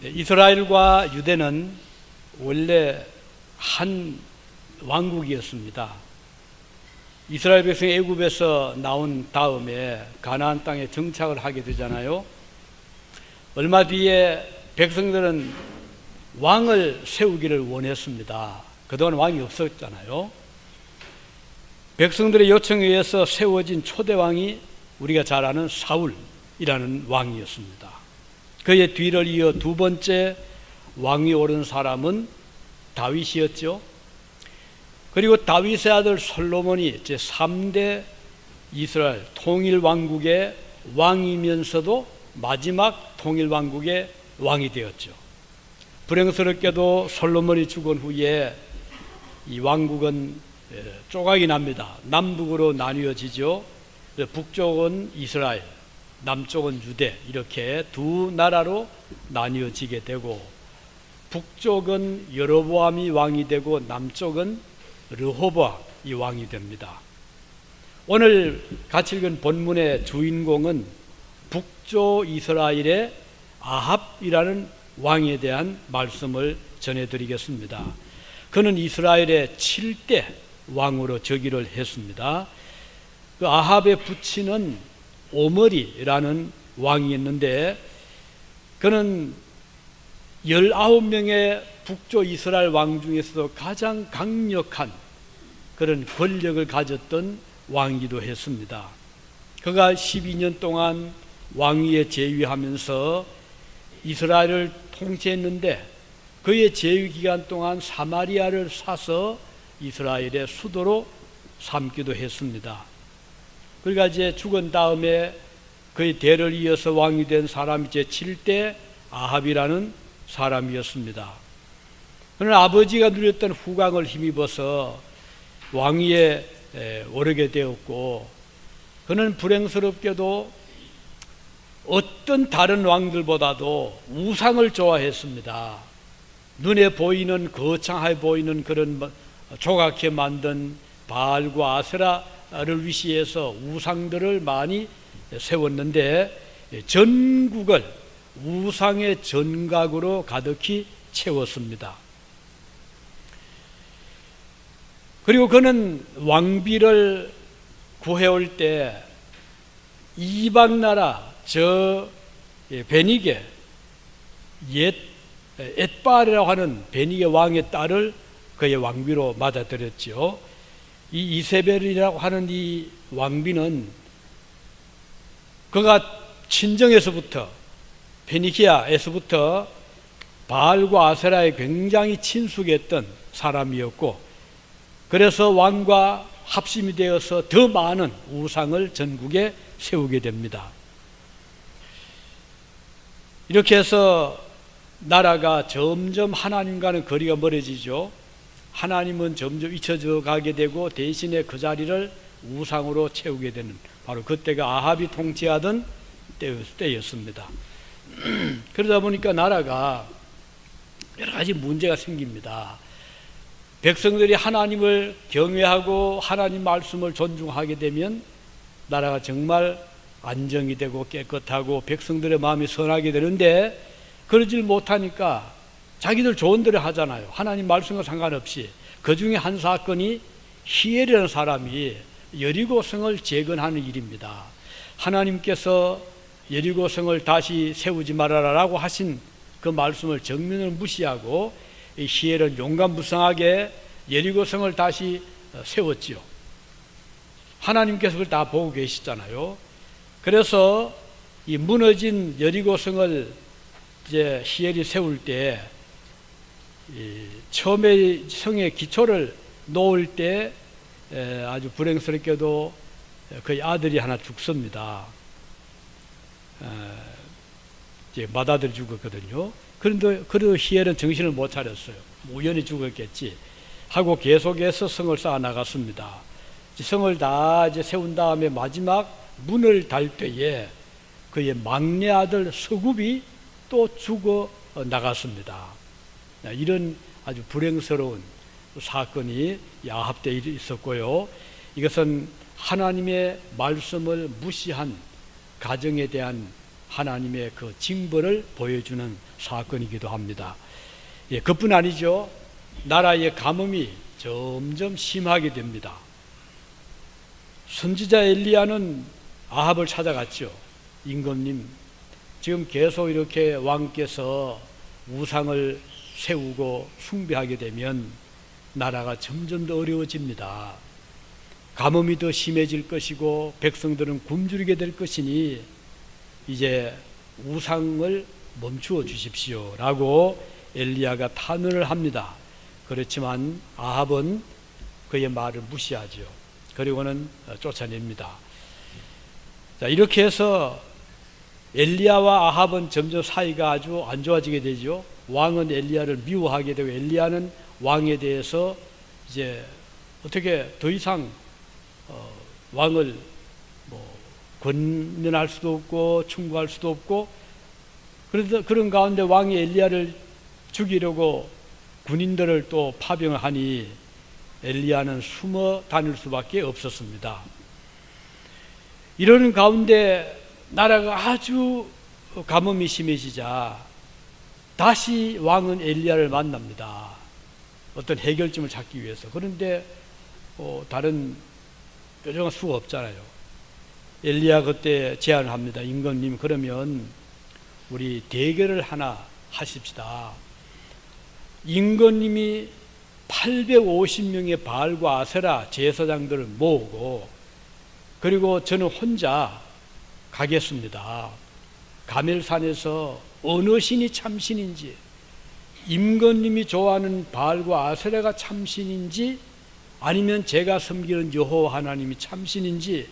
이스라엘과 유대는 원래 한 왕국이었습니다. 이스라엘 백성이 애굽에서 나온 다음에 가나안 땅에 정착을 하게 되잖아요. 얼마 뒤에 백성들은 왕을 세우기를 원했습니다. 그동안 왕이 없었잖아요. 백성들의 요청에 의해서 세워진 초대왕이 우리가 잘 아는 사울이라는 왕이었습니다. 그의 뒤를 이어 두 번째 왕위 오른 사람은 다윗이었죠. 그리고 다윗의 아들 솔로몬이 제3대 이스라엘 통일왕국의 왕이면서도 마지막 통일왕국의 왕이 되었죠. 불행스럽게도 솔로몬이 죽은 후에 이 왕국은 조각이 납니다. 남북으로 나뉘어지죠. 북쪽은 이스라엘, 남쪽은 유대, 이렇게 두 나라로 나뉘어지게 되고, 북쪽은 여로보암이 왕이 되고 남쪽은 르호보암이 왕이 됩니다. 오늘 같이 읽은 본문의 주인공은 북쪽 이스라엘의 아합이라는 왕에 대한 말씀을 전해드리겠습니다. 그는 이스라엘의 7대 왕으로 즉위를 했습니다. 그 아합의 부친은 오므리라는 왕이었는데, 그는 19명의 북쪽 이스라엘 왕 중에서도 가장 강력한 그런 권력을 가졌던 왕이기도 했습니다. 그가 12년 동안 왕위에 재위하면서 이스라엘을 통치했는데, 그의 재위 기간 동안 사마리아를 사서 이스라엘의 수도로 삼기도 했습니다. 그러니까 이제 죽은 다음에 그의 대를 이어서 왕이 된 사람이 제7대 아합이라는 사람이었습니다. 그는 아버지가 누렸던 후광을 힘입어서 왕위에 오르게 되었고, 그는 불행스럽게도 어떤 다른 왕들보다도 우상을 좋아했습니다. 눈에 보이는, 거창해 보이는 그런 조각해 만든 바알과 아세라를 위시해서 우상들을 많이 세웠는데, 전국을 우상의 전각으로 가득히 채웠습니다. 그리고 그는 왕비를 구해올 때 이방 나라 베니게 엣바알이라고 하는 베니게 왕의 딸을 그의 왕비로 맞아들였죠. 이 이세벨이라고 하는 이 왕비는 그가 친정에서부터, 베니키아에서부터 바알과 아세라에 굉장히 친숙했던 사람이었고, 그래서 왕과 합심이 되어서 더 많은 우상을 전국에 세우게 됩니다. 이렇게 해서 나라가 점점 하나님과는 거리가 멀어지죠. 하나님은 점점 잊혀져 가게 되고, 대신에 그 자리를 우상으로 채우게 되는, 바로 그때가 아합이 통치하던 때였습니다. 그러다 보니까 나라가 여러 가지 문제가 생깁니다. 백성들이 하나님을 경외하고 하나님 말씀을 존중하게 되면 나라가 정말 안정이 되고 깨끗하고 백성들의 마음이 선하게 되는데, 그러질 못하니까 자기들 좋은 대로 하잖아요. 하나님 말씀과 상관없이. 그 중에 한 사건이 히엘이라는 사람이 여리고성을 재건하는 일입니다. 하나님께서 여리고성을 다시 세우지 말아라라고 하신 그 말씀을 정면으로 무시하고 히엘은 용감무성하게 여리고성을 다시 세웠지요. 하나님께서 그걸 다 보고 계시잖아요. 그래서 이 무너진 여리고성을 이제 히엘이 세울 때, 처음에 성의 기초를 놓을 때 아주 불행스럽게도 그의 아들이 하나 죽습니다. 이제 맏아들이 죽었거든요. 그런데 그래도 히엘은 정신을 못 차렸어요. 우연히 죽었겠지 하고 계속해서 성을 쌓아 나갔습니다. 성을 다 이제 세운 다음에 마지막 문을 달 때에 그의 막내 아들 서굽이 또 죽어 나갔습니다. 이런 아주 불행스러운 사건이 아합 때 있었고요. 이것은 하나님의 말씀을 무시한 가정에 대한 하나님의 그 징벌을 보여주는 사건이기도 합니다. 예, 그뿐 아니죠. 나라의 가뭄이 점점 심하게 됩니다. 선지자 엘리야는 아합을 찾아갔죠. 임금님, 지금 계속 이렇게 왕께서 우상을 세우고 숭배하게 되면 나라가 점점 더 어려워집니다. 가뭄이 더 심해질 것이고 백성들은 굶주리게 될 것이니 이제 우상을 멈추어 주십시오 라고 엘리야가 탄원을 합니다. 그렇지만 아합은 그의 말을 무시하죠. 그리고는 쫓아냅니다. 자, 이렇게 해서 엘리야와 아합은 점점 사이가 아주 안 좋아지게 되죠. 왕은 엘리야를 미워하게 되고 엘리야는 왕에 대해서 이제 어떻게 더 이상 왕을 권면할 수도 없고 충고할 수도 없고, 그런 가운데 왕이 엘리야를 죽이려고 군인들을 또 파병을 하니 엘리야는 숨어 다닐 수밖에 없었습니다. 이러는 가운데 나라가 아주 가뭄이 심해지자 다시 왕은 엘리야를 만납니다. 어떤 해결점을 찾기 위해서. 그런데 다른 뾰족한 수가 없잖아요. 엘리야 그때 제안을 합니다. 임금님, 그러면 우리 대결을 하나 하십시다. 임금님이 850명의 바알과 아세라 제사장들을 모으고, 그리고 저는 혼자 가겠습니다. 가멜산에서 어느 신이 참신인지, 임금님이 좋아하는 바알과 아세라가 참신인지 아니면 제가 섬기는 여호와 하나님이 참신인지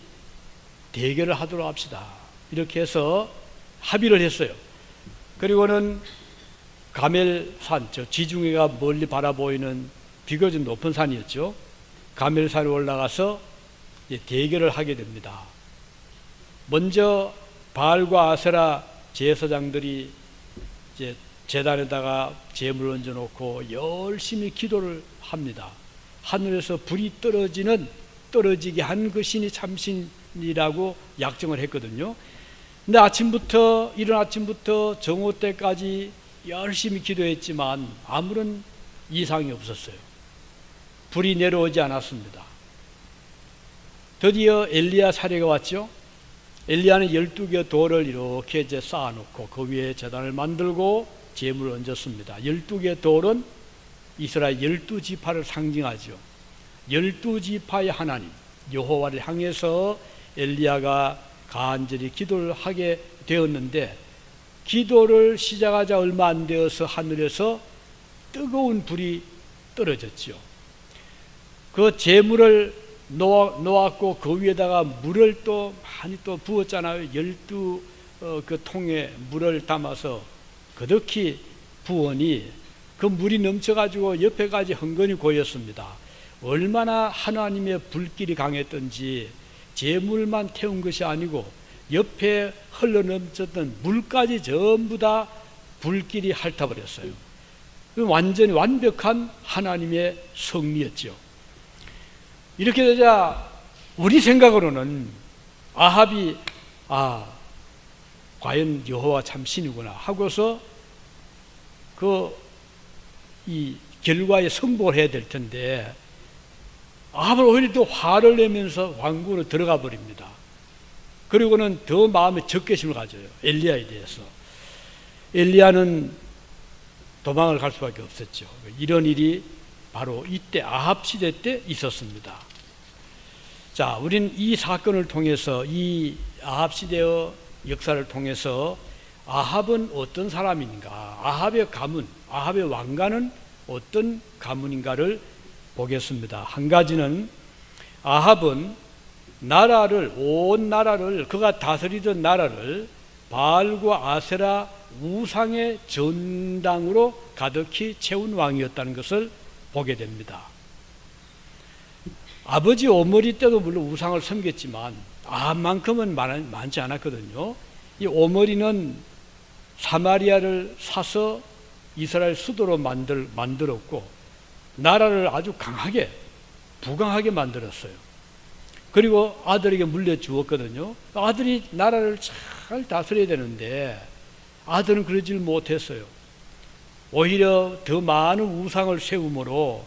대결을 하도록 합시다. 이렇게 해서 합의를 했어요. 그리고는 가멜산, 저 지중해가 멀리 바라보이는 비교적 높은 산이었죠. 가멜산에 올라가서 대결을 하게 됩니다. 먼저 바알과 아세라 제사장들이 이제 제단에다가 제물을 얹어놓고 열심히 기도를 합니다. 하늘에서 불이 떨어지게 한 그 신이 참신이라고 약정을 했거든요. 근데 이른 아침부터 정오 때까지 열심히 기도했지만 아무런 이상이 없었어요. 불이 내려오지 않았습니다. 드디어 엘리야 차례가 왔죠. 엘리야는 12개의 돌을 이렇게 이제 쌓아놓고 그 위에 제단을 만들고 제물을 얹었습니다. 12개의 돌은 이스라엘 12지파를 상징하죠. 12지파의 하나님 여호와를 향해서 엘리야가 간절히 기도를 하게 되었는데, 기도를 시작하자 얼마 안 되어서 하늘에서 뜨거운 불이 떨어졌죠. 그 제물을 놓았고 그 위에다가 물을 또 많이 또 부었잖아요. 12그 통에 물을 담아서 그득히 부으니 그 물이 넘쳐가지고 옆에까지 흥건히 고였습니다. 얼마나 하나님의 불길이 강했던지 제물만 태운 것이 아니고 옆에 흘러넘쳤던 물까지 전부 다 불길이 핥아버렸어요. 완전히 완벽한 하나님의 섭리였죠. 이렇게 되자 우리 생각으로는 아합이 과연 여호와 참 신이구나 하고서 이 결과에 승복을 해야 될 텐데, 아합은 오히려 또 화를 내면서 왕궁으로 들어가 버립니다. 그리고는 더 마음에 적개심을 가져요. 엘리야에 대해서. 엘리야는 도망을 갈 수밖에 없었죠. 이런 일이 바로 이때 아합 시대 때 있었습니다. 자, 우리는 이 사건을 통해서, 이 아합 시대의 역사를 통해서 아합은 어떤 사람인가, 아합의 가문, 아합의 왕가는 어떤 가문인가를 보겠습니다. 한 가지는 아합은 온 나라를, 그가 다스리던 나라를 바알과 아세라 우상의 전당으로 가득히 채운 왕이었다는 것을 보게 됩니다. 아버지 오므리 때도 물론 우상을 섬겼지만 아합만큼은 많지 않았거든요. 이 오므리는 사마리아를 사서 이스라엘 수도로 만들었고 나라를 아주 부강하게 만들었어요. 그리고 아들에게 물려주었거든요. 아들이 나라를 잘 나라를 다스려야 되는데 아들은 그러질 못했어요. 오히려 더 많은 우상을 세움으로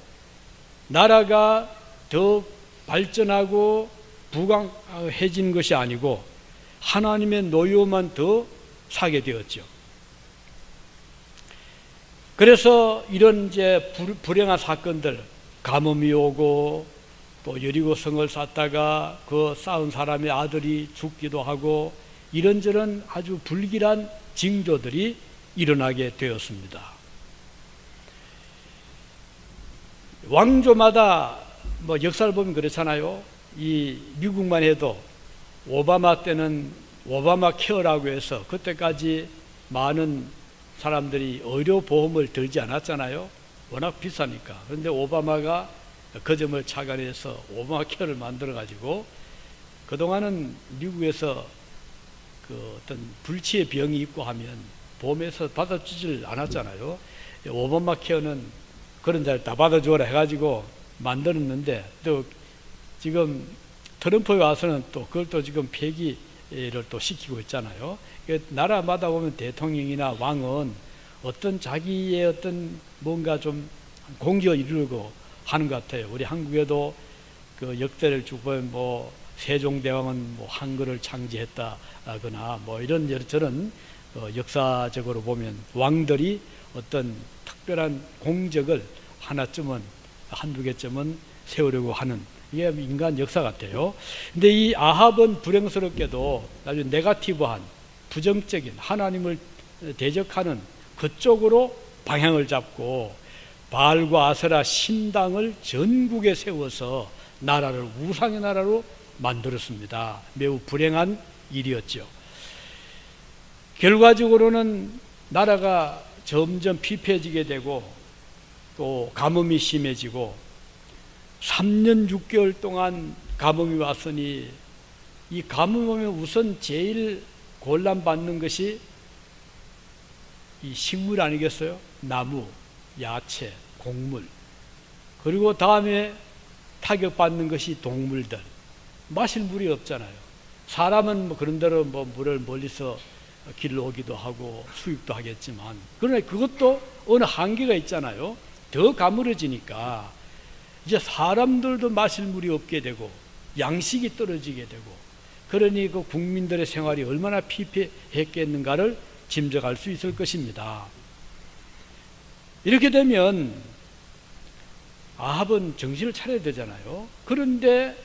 나라가 더 발전하고 부강해진 것이 아니고 하나님의 노여움만 더 사게 되었죠. 그래서 이런 이제 불행한 사건들, 가뭄이 오고 또 여리고 성을 쌓다가 그 쌓은 사람의 아들이 죽기도 하고 이런저런 아주 불길한 징조들이 일어나게 되었습니다. 왕조마다 뭐 역사를 보면 그렇잖아요. 이 미국만 해도 오바마 때는 오바마 케어라고 해서 그때까지 많은 사람들이 의료보험을 들지 않았잖아요. 워낙 비싸니까. 그런데 오바마가 그 점을 착안해서 오바마 케어를 만들어 가지고 그동안은 미국에서 그 어떤 불치의 병이 있고 하면 보험에서 받아주질 않았잖아요. 오바마 케어는 그런 자를 다 받아주어라 해가지고 만들었는데 또 지금 트럼프에 와서는 또 그걸 또 지금 폐기를 또 시키고 있잖아요. 나라마다 보면 대통령이나 왕은 어떤 자기의 어떤 뭔가 좀 공격을 이루고 하는 것 같아요. 우리 한국에도 그 역대를 쭉 보면 뭐 세종대왕은 뭐 한글을 창제했다거나 뭐 이런 저런 역사적으로 보면 왕들이 어떤 특별한 공적을 하나쯤은 한두 개쯤은 세우려고 하는 이게 인간 역사 같아요. 근데 이 아합은 불행스럽게도 아주 네거티브한 부정적인 하나님을 대적하는 그쪽으로 방향을 잡고 바알과 아세라 신당을 전국에 세워서 나라를 우상의 나라로 만들었습니다. 매우 불행한 일이었죠. 결과적으로는 나라가 점점 피폐해지게 되고 또 가뭄이 심해지고 3년 6개월 동안 가뭄이 왔으니 이 가뭄 오면 우선 제일 곤란받는 것이 이 식물 아니겠어요? 나무, 야채, 곡물. 그리고 다음에 타격받는 것이 동물들. 마실 물이 없잖아요. 사람은 뭐 그런 대로 뭐 물을 멀리서 길러 오기도 하고 수입도 하겠지만 그러나 그것도 어느 한계가 있잖아요. 더 가물어지니까 이제 사람들도 마실 물이 없게 되고 양식이 떨어지게 되고 그러니 그 국민들의 생활이 얼마나 피폐했겠는가를 짐작할 수 있을 것입니다. 이렇게 되면 아합은 정신을 차려야 되잖아요. 그런데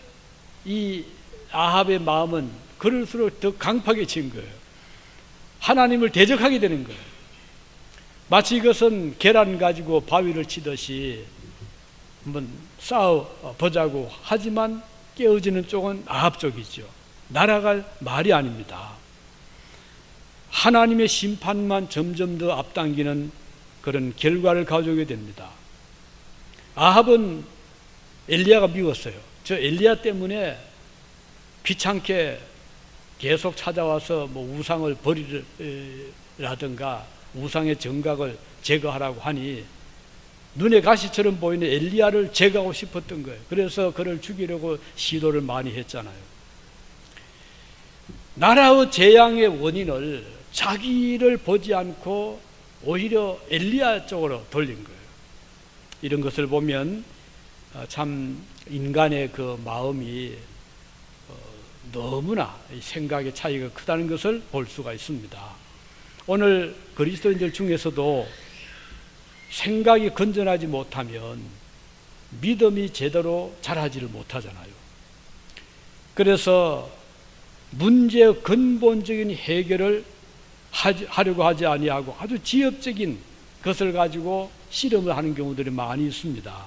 이 아합의 마음은 그럴수록 더 강팍해진 거예요. 하나님을 대적하게 되는 거예요. 마치 이것은 계란 가지고 바위를 치듯이 한번 싸워보자고 하지만 깨어지는 쪽은 아합 쪽이죠. 나라가 말이 아닙니다. 하나님의 심판만 점점 더 앞당기는 그런 결과를 가져오게 됩니다. 아합은 엘리야가 미웠어요. 저 엘리야 때문에 귀찮게 계속 찾아와서 뭐 우상을 버리라든가 우상의 정각을 제거하라고 하니 눈에 가시처럼 보이는 엘리야를 제거하고 싶었던 거예요. 그래서 그를 죽이려고 시도를 많이 했잖아요. 나라의 재앙의 원인을 자기를 보지 않고 오히려 엘리야 쪽으로 돌린 거예요. 이런 것을 보면 참 인간의 그 마음이 너무나 생각의 차이가 크다는 것을 볼 수가 있습니다. 오늘 그리스도인들 중에서도 생각이 건전하지 못하면 믿음이 제대로 자라지를 못하잖아요. 그래서 문제의 근본적인 해결을 하려고 하지 아니하고 아주 지엽적인 것을 가지고 실험을 하는 경우들이 많이 있습니다.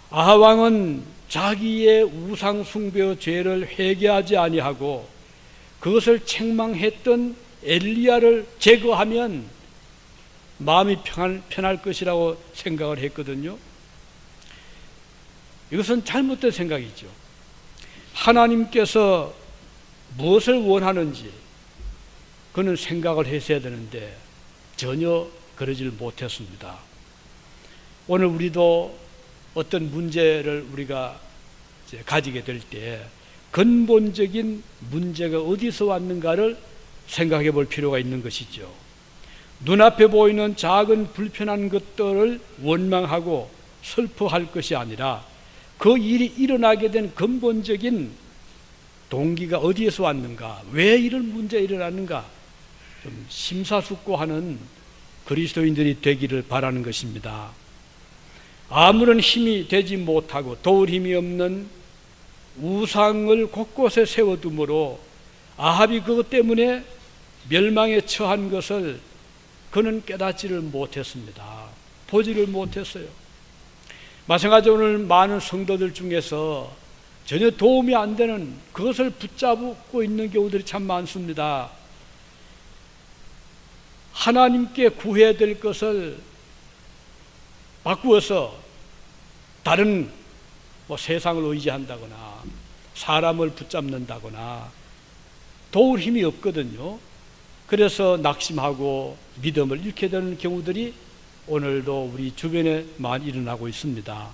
아합 왕은 자기의 우상 숭배의 죄를 회개하지 아니하고 그것을 책망했던 엘리야를 제거하면 마음이 편할 것이라고 생각을 했거든요. 이것은 잘못된 생각이죠. 하나님께서 무엇을 원하는지 그는 생각을 했어야 되는데 전혀 그러질 못했습니다. 오늘 우리도 어떤 문제를 우리가 이제 가지게 될 때 근본적인 문제가 어디서 왔는가를 생각해 볼 필요가 있는 것이죠. 눈앞에 보이는 작은 불편한 것들을 원망하고 슬퍼할 것이 아니라 그 일이 일어나게 된 근본적인 동기가 어디에서 왔는가, 왜 이런 문제가 일어났는가 좀 심사숙고하는 그리스도인들이 되기를 바라는 것입니다. 아무런 힘이 되지 못하고 도울 힘이 없는 우상을 곳곳에 세워두므로 아합이 그것 때문에 멸망에 처한 것을 그는 깨닫지를 못했습니다. 보지를 못했어요. 마찬가지로 오늘 많은 성도들 중에서 전혀 도움이 안 되는 그것을 붙잡고 있는 경우들이 참 많습니다. 하나님께 구해야 될 것을 바꾸어서 다른 세상을 의지한다거나 사람을 붙잡는다거나 도울 힘이 없거든요. 그래서 낙심하고 믿음을 잃게 되는 경우들이 오늘도 우리 주변에 많이 일어나고 있습니다.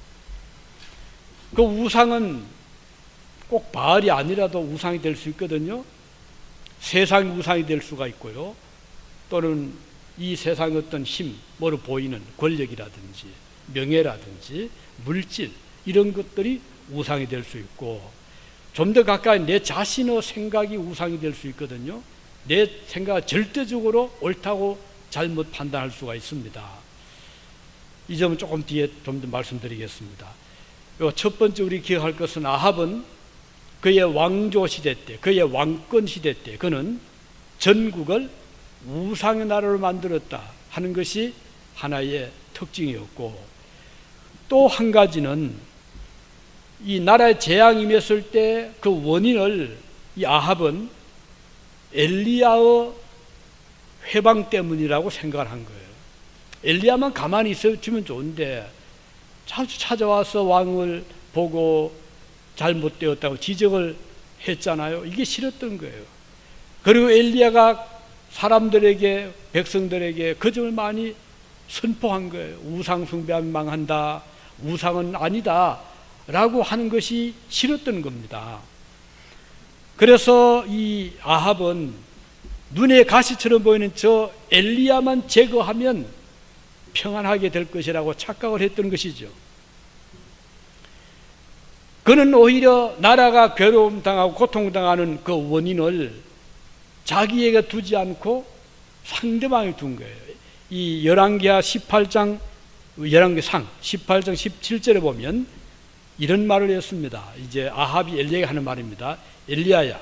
그 우상은 꼭 바알이 아니라도 우상이 될 수 있거든요. 세상이 우상이 될 수가 있고요. 또는 이 세상의 어떤 힘, 뭐로 보이는 권력이라든지 명예라든지 물질 이런 것들이 우상이 될 수 있고, 좀 더 가까이 내 자신의 생각이 우상이 될 수 있거든요. 내 생각이 절대적으로 옳다고 잘못 판단할 수가 있습니다. 이 점은 조금 뒤에 좀 더 말씀드리겠습니다. 첫 번째 우리 기억할 것은 아합은 그의 왕조 시대 때, 그의 왕권 시대 때 그는 전국을 우상의 나라로 만들었다 하는 것이 하나의 특징이었고, 또 한 가지는 이 나라에 재앙이 임했을 때 그 원인을 이 아합은 엘리야의 회방 때문이라고 생각을 한 거예요. 엘리야만 가만히 있어주면 좋은데 자주 찾아와서 왕을 보고 잘못되었다고 지적을 했잖아요. 이게 싫었던 거예요. 그리고 엘리야가 사람들에게, 백성들에게 그 점을 많이 선포한 거예요. 우상 숭배하면 망한다, 우상은 아니다 라고 하는 것이 싫었던 겁니다. 그래서 이 아합은 눈에 가시처럼 보이는 저 엘리야만 제거하면 평안하게 될 것이라고 착각을 했던 것이죠. 그는 오히려 나라가 괴로움 당하고 고통당하는 그 원인을 자기에게 두지 않고 상대방에 둔 거예요. 이 열왕기하 18장, 열왕기상 18장 17절에 보면 이런 말을 했습니다. 이제 아합이 엘리야에게 하는 말입니다. 엘리야야,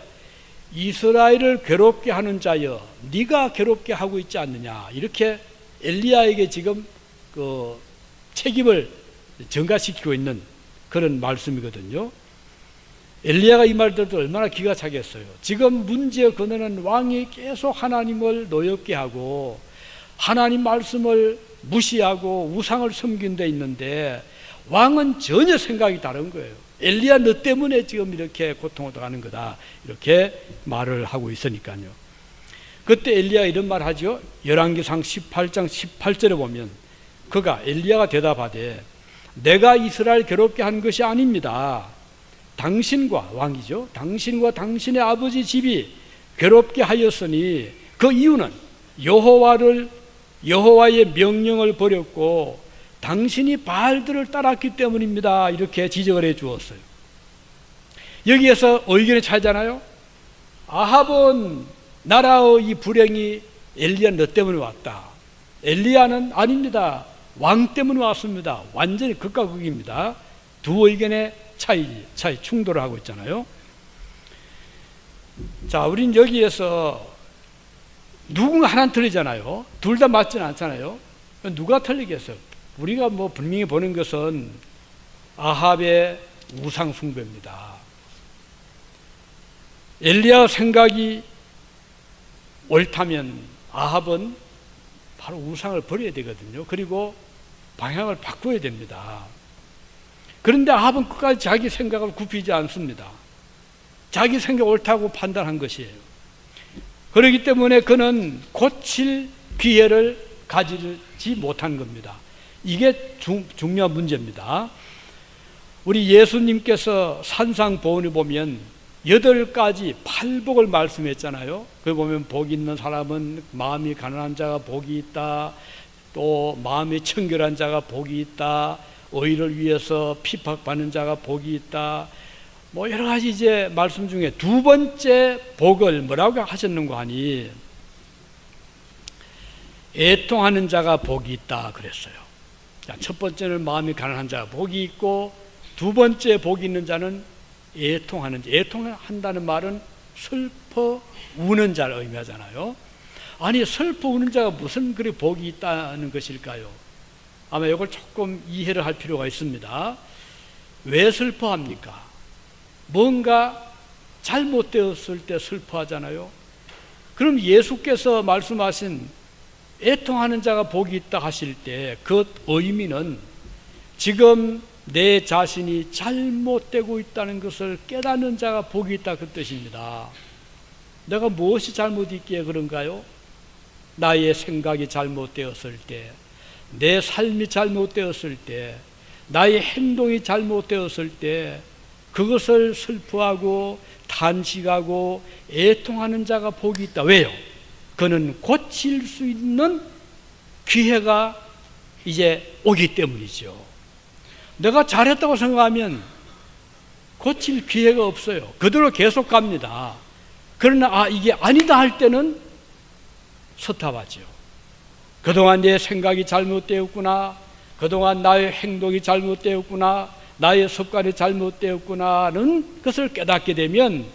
이스라엘을 괴롭게 하는 자여, 네가 괴롭게 하고 있지 않느냐. 이렇게 엘리야에게 지금 그 책임을 전가시키고 있는 그런 말씀이거든요. 엘리야가 이 말 들을 때 얼마나 기가 차겠어요. 지금 문제의 근원은 왕이 계속 하나님을 노엽게 하고 하나님 말씀을 무시하고 우상을 섬긴 데 있는데 왕은 전혀 생각이 다른 거예요. 엘리야 너 때문에 지금 이렇게 고통을 당하는 거다, 이렇게 말을 하고 있으니까요. 그때 엘리야 이런 말 하죠. 열왕기상 18장 18절에 보면 그가 엘리야가 대답하되 내가 이스라엘 괴롭게 한 것이 아닙니다. 당신과, 왕이죠, 당신과 당신의 아버지 집이 괴롭게 하였으니 그 이유는 여호와의 명령을 버렸고 당신이 바알들을 따랐기 때문입니다. 이렇게 지적을 해 주었어요. 여기에서 의견이 차이잖아요. 아합은 나라의 이 불행이 엘리야 너 때문에 왔다. 엘리야는 아닙니다. 왕 때문에 왔습니다. 완전히 극과 극입니다. 두 의견의 차이 충돌을 하고 있잖아요. 자, 우린 여기에서 누군가 하나는 틀리잖아요. 둘 다 맞지는 않잖아요. 누가 틀리겠어요? 우리가 분명히 보는 것은 아합의 우상 숭배입니다. 엘리야 생각이 옳다면 아합은 바로 우상을 버려야 되거든요. 그리고 방향을 바꿔야 됩니다. 그런데 아합은 끝까지 자기 생각을 굽히지 않습니다. 자기 생각 옳다고 판단한 것이에요. 그렇기 때문에 그는 고칠 기회를 가지지 못한 겁니다. 이게 중요한 문제입니다. 우리 예수님께서 산상보훈에 보면 8가지 팔복을 말씀했잖아요. 그 보면 복 있는 사람은 마음이 가난한 자가 복이 있다. 또 마음이 청결한 자가 복이 있다. 의를 위해서 핍박받는 자가 복이 있다. 뭐 여러 가지 이제 말씀 중에 두 번째 복을 뭐라고 하셨는가 하니 애통하는 자가 복이 있다 그랬어요. 자, 첫 번째는 마음이 가난한 자가 복이 있고 두 번째 복이 있는 자는 애통하는 자. 애통한다는 말은 슬퍼 우는 자를 의미하잖아요. 아니 슬퍼 우는 자가 무슨 그리 복이 있다는 것일까요? 아마 이걸 조금 이해를 할 필요가 있습니다. 왜 슬퍼합니까? 뭔가 잘못되었을 때 슬퍼하잖아요. 그럼 예수께서 말씀하신 애통하는 자가 복이 있다 하실 때 그 의미는 지금 내 자신이 잘못되고 있다는 것을 깨닫는 자가 복이 있다 그 뜻입니다. 내가 무엇이 잘못있기에 그런가요? 나의 생각이 잘못되었을 때, 내 삶이 잘못되었을 때, 나의 행동이 잘못되었을 때 그것을 슬퍼하고 탄식하고 애통하는 자가 복이 있다. 왜요? 그는 고칠 수 있는 기회가 이제 오기 때문이죠. 내가 잘했다고 생각하면 고칠 기회가 없어요. 그대로 계속 갑니다. 그러나 이게 아니다 할 때는 서탑하죠. 그동안 내 생각이 잘못되었구나, 그동안 나의 행동이 잘못되었구나, 나의 습관이 잘못되었구나는 것을 깨닫게 되면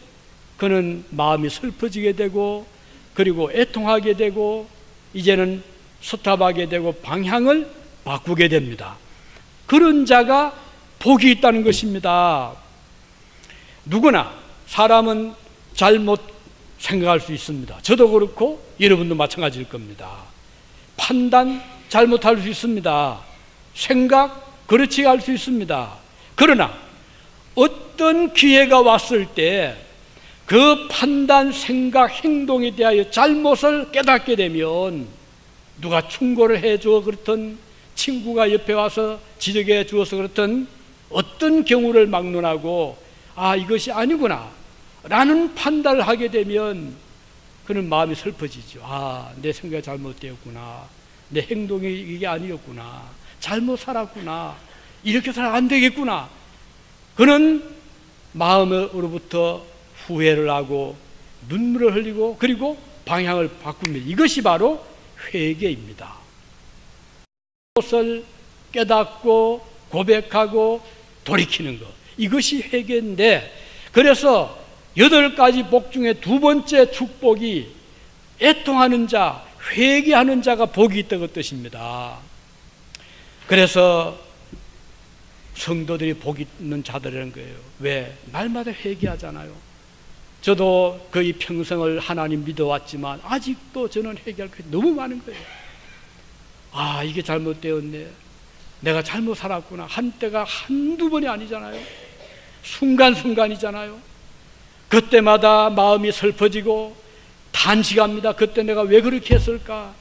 그는 마음이 슬퍼지게 되고 그리고 애통하게 되고 이제는 서탑하게 되고 방향을 바꾸게 됩니다. 그런 자가 복이 있다는 것입니다. 누구나 사람은 잘못 생각할 수 있습니다. 저도 그렇고 여러분도 마찬가지일 겁니다. 판단 잘못할 수 있습니다. 생각 그렇지 할 수 있습니다. 그러나 어떤 기회가 왔을 때 그 판단, 생각, 행동에 대하여 잘못을 깨닫게 되면 누가 충고를 해주어 그렇든 친구가 옆에 와서 지적해 주어서 그렇든 어떤 경우를 막론하고 이것이 아니구나 라는 판단을 하게 되면 그는 마음이 슬퍼지죠. 내 생각이 잘못되었구나, 내 행동이 이게 아니었구나, 잘못 살았구나, 이렇게 살아면 안 되겠구나. 그는 마음으로부터 후회를 하고 눈물을 흘리고 그리고 방향을 바꿉니다. 이것이 바로 회개입니다. 것을 깨닫고 고백하고 돌이키는 것, 이것이 회개인데, 그래서 8가지 복 중에 두 번째 축복이 애통하는 자, 회개하는 자가 복이 있다는 뜻입니다. 그래서 성도들이 복 있는 자들이라는 거예요. 왜? 날마다 회개하잖아요. 저도 거의 평생을 하나님 믿어왔지만 아직도 저는 회개할 게 너무 많은 거예요. 이게 잘못되었네, 내가 잘못 살았구나. 한때가 한두 번이 아니잖아요. 순간순간이잖아요. 그때마다 마음이 슬퍼지고 탄식합니다. 그때 내가 왜 그렇게 했을까?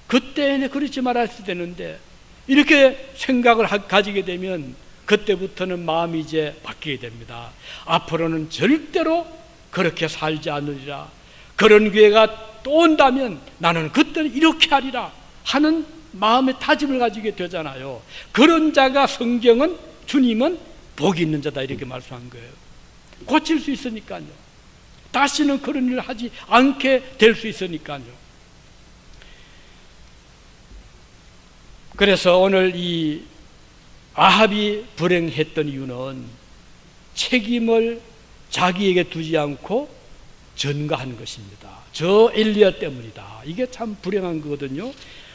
그때 그렇지 말았을 때는데, 이렇게 생각을 가지게 되면 그때부터는 마음이 이제 바뀌게 됩니다. 앞으로는 절대로 그렇게 살지 않으리라. 그런 기회가 또 온다면 나는 그때는 이렇게 하리라 하는 마음의 다짐을 가지게 되잖아요. 그런 자가 성경은, 주님은 복이 있는 자다 이렇게 말씀한 거예요. 고칠 수 있으니까요. 다시는 그런 일을 하지 않게 될 수 있으니까요. 그래서 오늘 이 아합이 불행했던 이유는 책임을 자기에게 두지 않고 전가한 것입니다. 저 엘리야 때문이다. 이게 참 불행한 거거든요.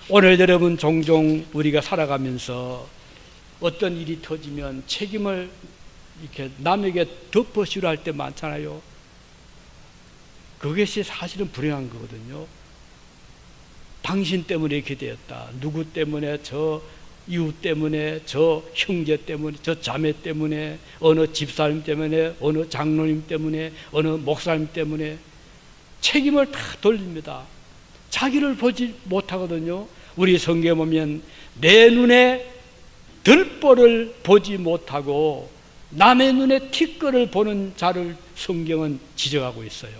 오늘 여러분 종종 우리가 살아가면서 어떤 일이 터지면 책임을 이렇게 남에게 덮어씌우려 할 때 많잖아요. 그것이 사실은 불행한 거거든요. 당신 때문에 이렇게 되었다. 누구 때문에, 저 이웃 때문에, 저 형제 때문에, 저 자매 때문에, 어느 집사님 때문에, 어느 장로님 때문에, 어느 목사님 때문에 책임을 다 돌립니다. 자기를 보지 못하거든요. 우리 성경에 보면 내 눈에 들보를 보지 못하고 남의 눈에 티끌을 보는 자를 성경은 지적하고 있어요.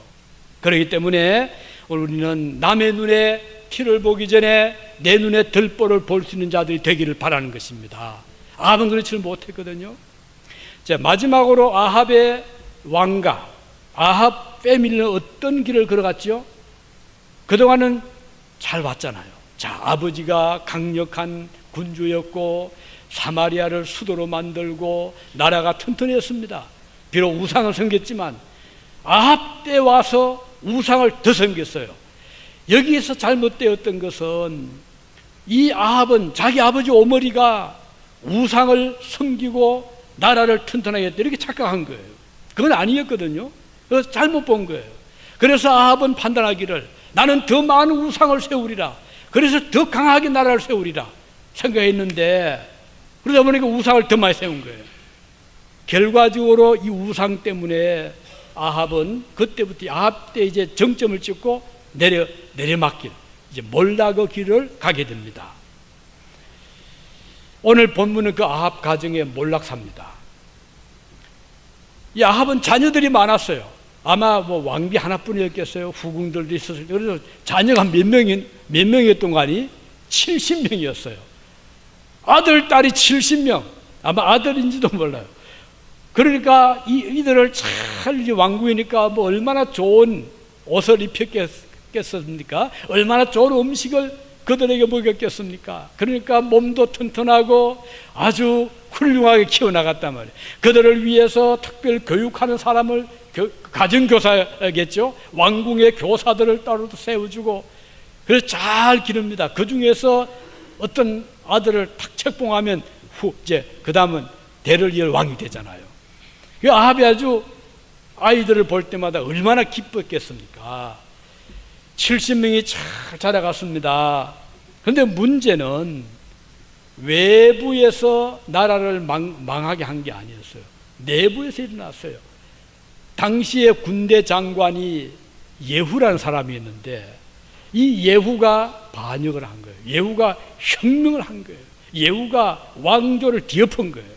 그렇기 때문에 우리는 남의 눈에 티를 보기 전에 내 눈에 들보를 볼 수 있는 자들이 되기를 바라는 것입니다. 아합은 그렇지 못했거든요. 자, 마지막으로 아합의 왕가, 아합 패밀리는 어떤 길을 걸어갔죠? 그동안은 잘 왔잖아요. 자, 아버지가 강력한 군주였고 사마리아를 수도로 만들고 나라가 튼튼했습니다. 비록 우상을 섬겼지만 아합 때 와서 우상을 더 섬겼어요. 여기에서 잘못되었던 것은 이 아합은 자기 아버지 오므리가 우상을 섬기고 나라를 튼튼하게 했다 이렇게 착각한 거예요. 그건 아니었거든요. 그래서 잘못 본 거예요. 그래서 아합은 판단하기를 나는 더 많은 우상을 세우리라, 그래서 더 강하게 나라를 세우리라 생각했는데 그러다 보니까 우상을 더 많이 세운 거예요. 결과적으로 이 우상 때문에 아합은 그때부터 아합 때 이제 정점을 찍고 내려막길, 이제 몰락의 길을 가게 됩니다. 오늘 본문은 그 아합 가정의 몰락사입니다. 이 아합은 자녀들이 많았어요. 아마 뭐 왕비 하나뿐이었겠어요. 후궁들도 있었을 때. 그래서 자녀가 몇 명이었던 거 아니? 70명이었어요. 아들, 딸이 70명. 아마 아들인지도 몰라요. 그러니까 이들을 잘 이제 왕궁이니까 뭐 얼마나 좋은 옷을 입혔겠습니까? 얼마나 좋은 음식을 그들에게 먹였겠습니까? 그러니까 몸도 튼튼하고 아주 훌륭하게 키워나갔단 말이에요. 그들을 위해서 특별 교육하는 사람을 가정교사겠죠. 왕궁의 교사들을 따로 세워주고 그래서 잘 기릅니다. 그 중에서 어떤 아들을 탁 책봉하면 이제 그 다음은 대를 이을 왕이 되잖아요. 그 아합이 아주 아이들을 볼 때마다 얼마나 기뻤겠습니까? 70명이 잘 자라갔습니다. 그런데 문제는 외부에서 나라를 망하게 한 게 아니었어요. 내부에서 일어났어요. 당시에 군대 장관이 예후라는 사람이었는데 이 예후가 반역을 한 거예요. 예후가 혁명을 한 거예요. 예후가 왕조를 뒤엎은 거예요.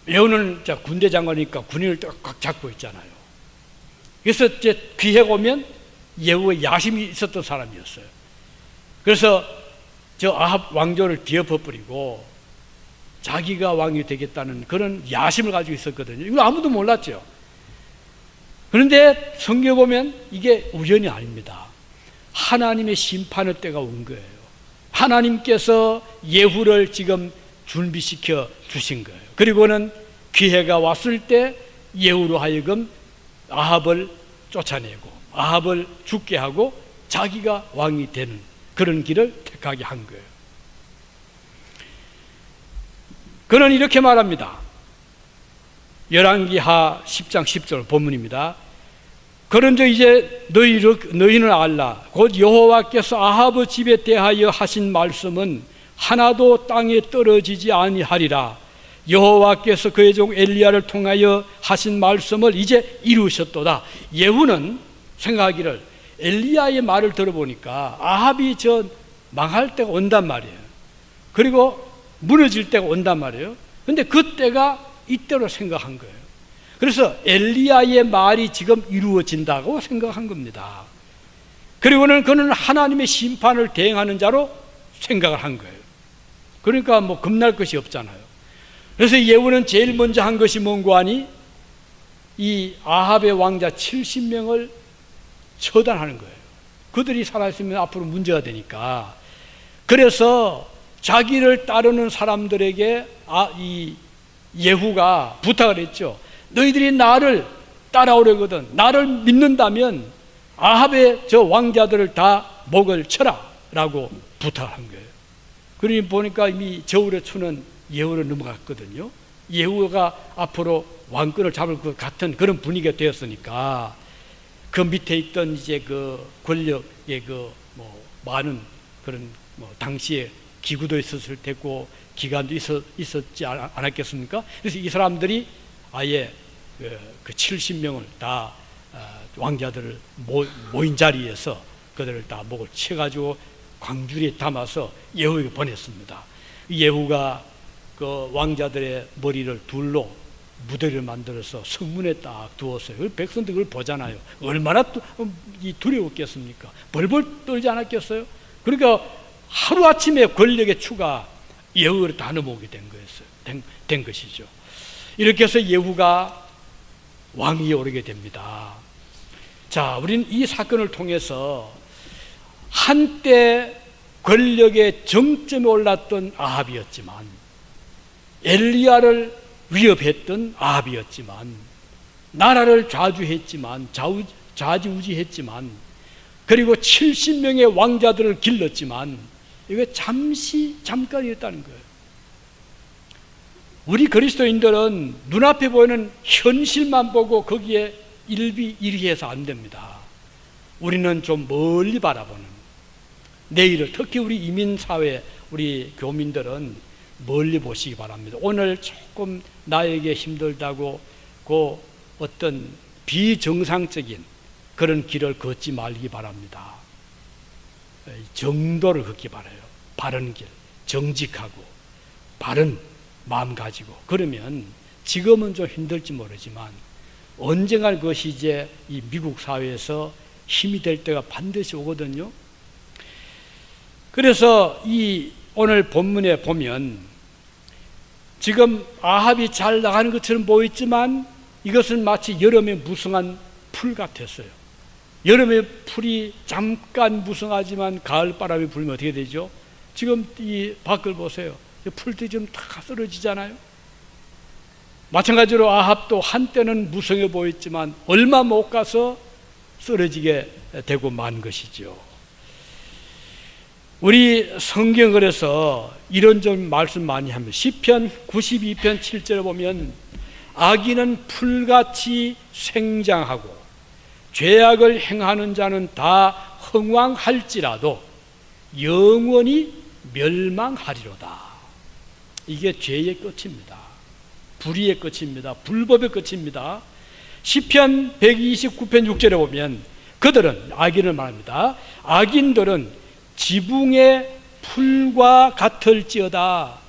예후는 군대 장관이니까 군인을 꽉 잡고 있잖아요. 그래서 이제 귀해가 오면 예후의 야심이 있었던 사람이었어요. 그래서 저 아합 왕조를 뒤엎어버리고 자기가 왕이 되겠다는 그런 야심을 가지고 있었거든요. 이거 아무도 몰랐죠. 그런데 성경에 보면 이게 우연이 아닙니다. 하나님의 심판의 때가 온 거예요. 하나님께서 예후를 지금 준비시켜 주신 거예요. 그리고는 기회가 왔을 때 예후로 하여금 아합을 쫓아내고 아합을 죽게 하고 자기가 왕이 되는 그런 길을 택하게 한 거예요. 그는 이렇게 말합니다. 열왕기하 10장 10절 본문입니다. 그런즉 이제 너희는 알라. 곧 여호와께서 아합의 집에 대하여 하신 말씀은 하나도 땅에 떨어지지 아니하리라. 여호와께서 그의 종 엘리야를 통하여 하신 말씀을 이제 이루셨도다. 예후는 생각하기를 엘리야의 말을 들어보니까 아합이 망할 때가 온단 말이에요. 그리고 무너질 때가 온단 말이에요. 근데 그때가 이때로 생각한 거예요. 그래서 엘리야의 말이 지금 이루어진다고 생각한 겁니다. 그리고는 그는 하나님의 심판을 대행하는 자로 생각을 한 거예요. 그러니까 뭐 겁날 것이 없잖아요. 그래서 예후는 제일 먼저 한 것이 뭔고 하니 이 아합의 왕자 70명을 처단하는 거예요. 그들이 살아있으면 앞으로 문제가 되니까. 그래서 자기를 따르는 사람들에게 이 예후가 부탁을 했죠. 너희들이 나를 따라오려거든 나를 믿는다면 아합의 저 왕자들을 다 목을 쳐라 라고 부탁을 한 거예요. 그러니 보니까 이미 저울에 추는 예후를 넘어갔거든요. 예후가 앞으로 왕권을 잡을 것 같은 그런 분위기가 되었으니까 그 밑에 있던 이제 그 권력의 많은 그런 당시에 기구도 있었을 테고 기관도 있었지 않았겠습니까? 그래서 이 사람들이 아예 그 70명을 다 왕자들을 모인 자리에서 그들을 다 목을 쳐가지고 광주리에 담아서 예후에게 보냈습니다. 예후가 그 왕자들의 머리를 둘로 무대를 만들어서 성문에 딱 두었어요. 백성들 그걸 보잖아요. 얼마나 두려웠겠습니까? 벌벌 떨지 않았겠어요? 그러니까 하루아침에 권력의 추가 예후를 다 넘어오게 된 것이죠. 이렇게 해서 예후가 왕위에 오르게 됩니다. 자, 우리는 이 사건을 통해서 한때 권력의 정점에 올랐던 아합이었지만, 엘리야를 위협했던 아합이었지만, 나라를 좌주했지만, 좌지우지했지만, 그리고 70명의 왕자들을 길렀지만, 이게 잠깐이었다는 거예요. 우리 그리스도인들은 눈앞에 보이는 현실만 보고 거기에 일희해서 안 됩니다. 우리는 좀 멀리 바라보는, 내일을, 특히 우리 이민사회, 우리 교민들은 멀리 보시기 바랍니다. 오늘 조금 나에게 힘들다고 그 어떤 비정상적인 그런 길을 걷지 말기 바랍니다. 정도를 걷기 바라요. 바른 길, 정직하고 바른 마음 가지고. 그러면 지금은 좀 힘들지 모르지만 언젠가 그것이 이제 이 미국 사회에서 힘이 될 때가 반드시 오거든요. 그래서 이 오늘 본문에 보면 지금 아합이 잘 나가는 것처럼 보였지만 이것은 마치 여름에 무성한 풀 같았어요. 여름에 풀이 잠깐 무성하지만 가을 바람이 불면 어떻게 되죠? 지금 이 밖을 보세요. 풀들이 좀 다 쓰러지잖아요. 마찬가지로 아합도 한때는 무성해 보였지만 얼마 못 가서 쓰러지게 되고 만 것이죠. 우리 성경 그래서 이런 좀 말씀 많이 합니다. 시편 92편 7절에 보면 악인은 풀같이 생장하고 죄악을 행하는 자는 다 흥왕할지라도 영원히 멸망하리로다. 이게 죄의 끝입니다. 불의의 끝입니다. 불법의 끝입니다. 시편 129편 6절에 보면 그들은, 악인을 말합니다. 악인들은 지붕의 풀과 같을지어다.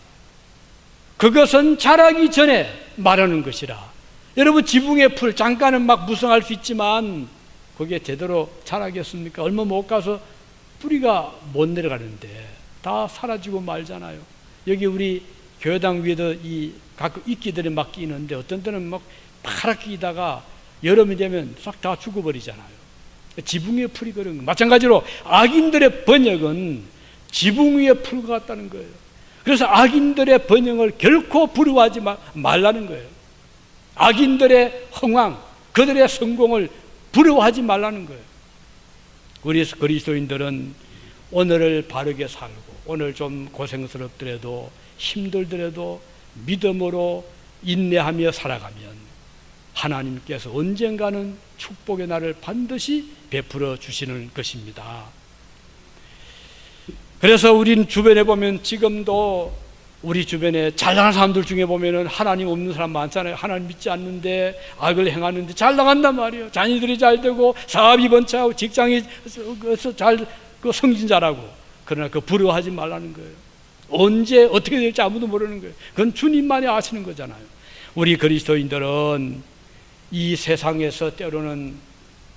그것은 자라기 전에 말하는 것이라. 여러분, 지붕의 풀 잠깐은 막 무성할 수 있지만 그게 제대로 자라겠습니까? 얼마 못 가서 뿌리가 못 내려가는데 다 사라지고 말잖아요. 여기 우리 교회당 위에도 이 가끔 이끼들이 막 끼는데 어떤 때는 막 파랗게 끼다가 여름이 되면 싹 다 죽어버리잖아요. 지붕 위에 풀이 그런 거예요. 마찬가지로 악인들의 번역은 지붕 위에 풀 같다는 거예요. 그래서 악인들의 번영을 결코 부러워하지 말라는 거예요. 악인들의 흥왕, 그들의 성공을 부러워하지 말라는 거예요. 우리 그리스도인들은 오늘을 바르게 살고, 오늘 좀 고생스럽더라도 힘들더라도 믿음으로 인내하며 살아가면 하나님께서 언젠가는 축복의 날을 반드시 베풀어 주시는 것입니다. 그래서 우린 주변에 보면 지금도 우리 주변에 잘 나가는 사람들 중에 보면은 하나님 없는 사람 많잖아요. 하나님 믿지 않는데 악을 행하는데 잘 나간단 말이에요. 자녀들이 잘 되고 사업이 번창하고 직장이 잘 성진 잘하고. 그러나 그 부러워하지 말라는 거예요. 언제 어떻게 될지 아무도 모르는 거예요. 그건 주님만이 아시는 거잖아요. 우리 그리스도인들은 이 세상에서 때로는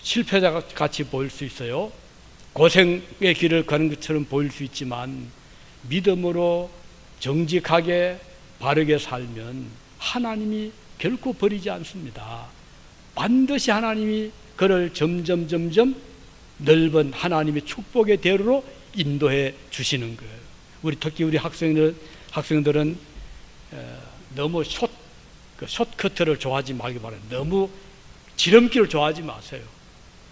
실패자 같이 보일 수 있어요. 고생의 길을 가는 것처럼 보일 수 있지만 믿음으로 정직하게 바르게 살면 하나님이 결코 버리지 않습니다. 반드시 하나님이 그를 점점 넓은 하나님의 축복의 대로로 인도해 주시는 거예요. 특히 우리 학생들은 너무 숏커트를 좋아하지 말기 바랍니다. 너무 지름길을 좋아하지 마세요.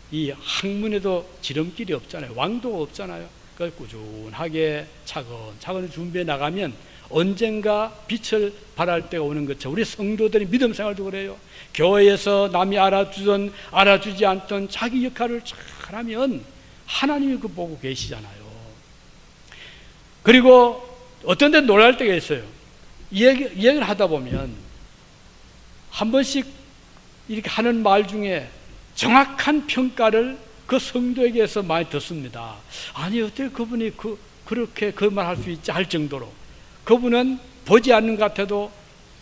이 학문에도 지름길이 없잖아요. 왕도가 없잖아요. 그걸 꾸준하게 차근차근 준비해 나가면 언젠가 빛을 발할 때가 오는 것처럼 우리 성도들이 믿음 생활도 그래요. 교회에서 남이 알아주지 않던 자기 역할을 잘하면 하나님이 그거 보고 계시잖아요. 그리고 어떤 데 놀랄 때가 있어요. 이야기를 하다 보면 한 번씩 이렇게 하는 말 중에 정확한 평가를 그 성도에게서 많이 듣습니다. 아니, 어떻게 그분이 그렇게 그 말 할 수 있지 할 정도로 그분은 보지 않는 것 같아도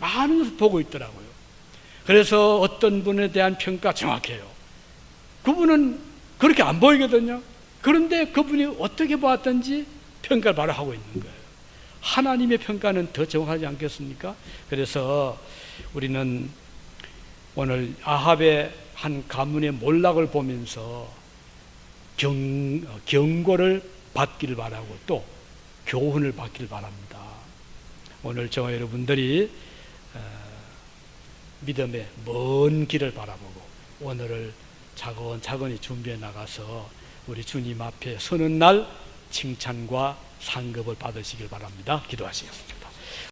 많은 것을 보고 있더라고요. 그래서 어떤 분에 대한 평가 정확해요. 그분은 그렇게 안 보이거든요. 그런데 그분이 어떻게 보았든지 평가를 바로 하고 있는 거예요. 하나님의 평가는 더 정확하지 않겠습니까? 그래서 우리는 오늘 아합의 한 가문의 몰락을 보면서 경고를 받기를 바라고 또 교훈을 받기를 바랍니다. 오늘 저와 여러분들이 믿음의 먼 길을 바라보고 오늘을 차근차근히 준비해 나가서 우리 주님 앞에 서는 날 칭찬과 상급을 받으시길 바랍니다. 기도하시오.